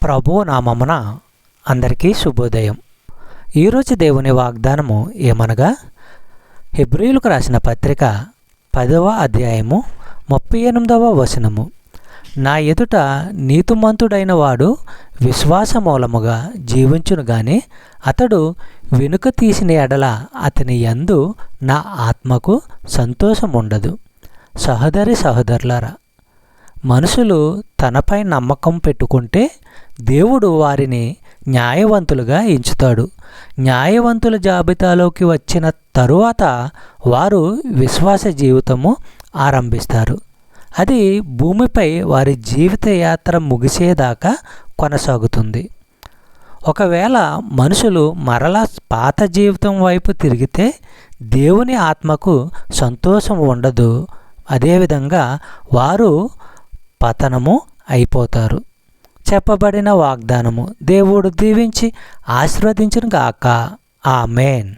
ప్రభు నామమున అందరికీ శుభోదయం. ఈరోజు దేవుని వాగ్దానము ఏమనగా, హెబ్రీయులకు రాసిన పత్రిక 10వ అధ్యాయము 38వ వచనము. నా ఎదుట నీతిమంతుడైన వాడు విశ్వాస మూలముగా జీవించును గాని అతడు వెనుక తీసిన ఎడల అతని యందు నా ఆత్మకు సంతోషముండదు. సహోదరులారా, మనుషులు తనపై నమ్మకం పెట్టుకుంటే దేవుడు వారిని న్యాయవంతులుగా ఎంచుతాడు. న్యాయవంతుల జాబితాలోకి వచ్చిన తరువాత వారు విశ్వాస జీవితము ఆరంభిస్తారు. అది భూమిపై వారి జీవిత యాత్ర ముగిసేదాకా కొనసాగుతుంది. ఒకవేళ మనుషులు మరలా పాత జీవితం వైపు తిరిగితే దేవుని ఆత్మకు సంతోషం ఉండదు. అదేవిధంగా వారు పతనము అయిపోతారు. చెప్పబడిన వాగ్దానము దేవుడు దీవించి ఆశీర్వదించును గాక. ఆమేన్.